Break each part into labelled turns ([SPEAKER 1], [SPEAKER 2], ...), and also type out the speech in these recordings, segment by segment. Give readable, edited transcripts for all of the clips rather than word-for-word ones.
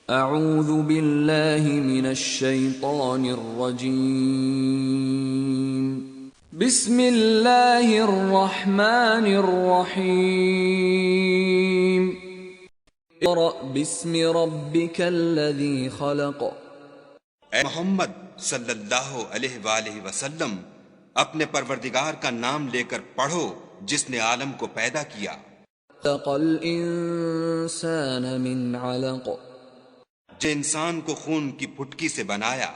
[SPEAKER 1] اعوذ باللہ من الشیطان الرجیم بسم اللہ الرحمن الرحیم اقرأ باسم ربک الذی خلق۔
[SPEAKER 2] اے محمد صلی اللہ علیہ وآلہ وسلم، اپنے پروردگار کا نام لے کر پڑھو جس نے عالم کو پیدا کیا۔
[SPEAKER 1] خلق الانسان من علق،
[SPEAKER 2] جو انسان کو خون کی پھٹکی سے بنایا۔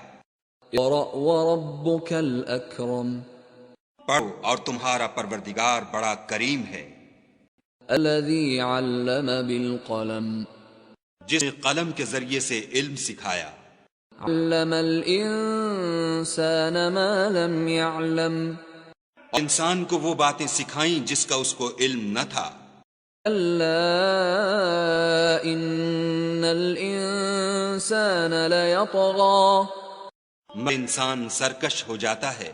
[SPEAKER 1] اقرأ وربک الاکرم،
[SPEAKER 2] پڑھو اور تمہارا پروردگار بڑا کریم ہے۔
[SPEAKER 1] الذی علم بالقلم،
[SPEAKER 2] جس نے قلم کے ذریعے سے علم سکھایا۔
[SPEAKER 1] علم الانسان ما لم يعلم،
[SPEAKER 2] انسان کو وہ باتیں سکھائیں جس کا اس کو علم نہ تھا۔
[SPEAKER 1] کلا ان الانسان لیطغی،
[SPEAKER 2] مگر انسان سرکش ہو جاتا ہے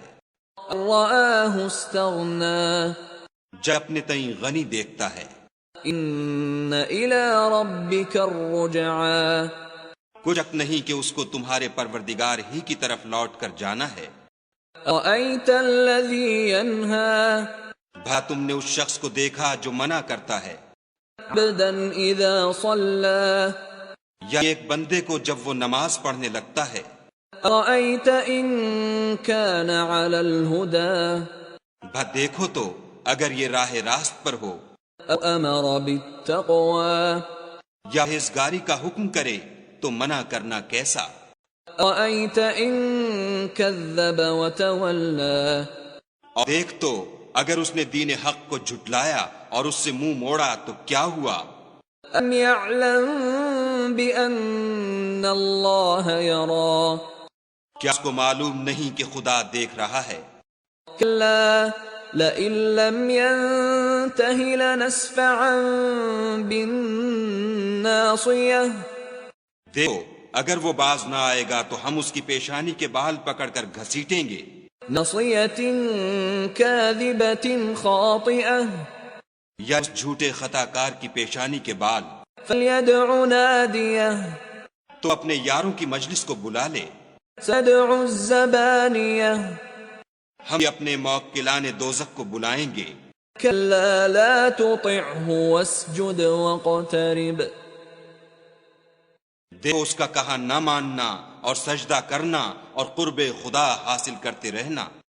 [SPEAKER 1] رآہ استغنی،
[SPEAKER 2] جب اپنے تئیں غنی دیکھتا ہے۔
[SPEAKER 1] ان الی ربک الرجعی،
[SPEAKER 2] کچھ شک نہیں کہ اس کو تمہارے پروردگار ہی کی طرف لوٹ کر جانا ہے۔
[SPEAKER 1] رأیت الذی ینہی،
[SPEAKER 2] بھلا تم نے اس شخص کو دیکھا جو منع کرتا ہے،
[SPEAKER 1] عبدا اذا صلی،
[SPEAKER 2] یا ایک بندے کو جب وہ نماز پڑھنے لگتا ہے۔
[SPEAKER 1] رأیت ان کان علی الہدی،
[SPEAKER 2] بھلا دیکھو تو اگر یہ راہ راست پر ہو،
[SPEAKER 1] امر بالتقوی،
[SPEAKER 2] یا پرہیزگاری کا حکم کرے تو منع کرنا کیسا۔
[SPEAKER 1] رأیت ان کذب وتولی،
[SPEAKER 2] اور دیکھ تو اگر اس نے دین حق کو جھٹلایا اور اس سے منہ موڑا تو کیا ہوا۔
[SPEAKER 1] ام یعلم بأن اللہ یری،
[SPEAKER 2] کیا اس کو معلوم نہیں کہ خدا دیکھ رہا ہے۔
[SPEAKER 1] کلا لئن لم ینتہ لنسفعا بالناصیہ،
[SPEAKER 2] دیکھو اگر وہ باز نہ آئے گا تو ہم اس کی پیشانی کے بال پکڑ کر گھسیٹیں گے۔
[SPEAKER 1] نصیۃ کاذبۃ خاطئہ،
[SPEAKER 2] یا اس جھوٹے خطا کار کی پیشانی کے بال۔
[SPEAKER 1] فلیدع نادیہ،
[SPEAKER 2] تو اپنے یاروں کی مجلس کو بلا لے۔
[SPEAKER 1] سدع الزبانیہ،
[SPEAKER 2] ہم اپنے موکلان دوزخ کو بلائیں گے۔
[SPEAKER 1] کلا لا تطعہ واسجد واقترب،
[SPEAKER 2] دیکھو اس کا کہا نہ ماننا اور سجدہ کرنا اور قرب خدا حاصل کرتے رہنا۔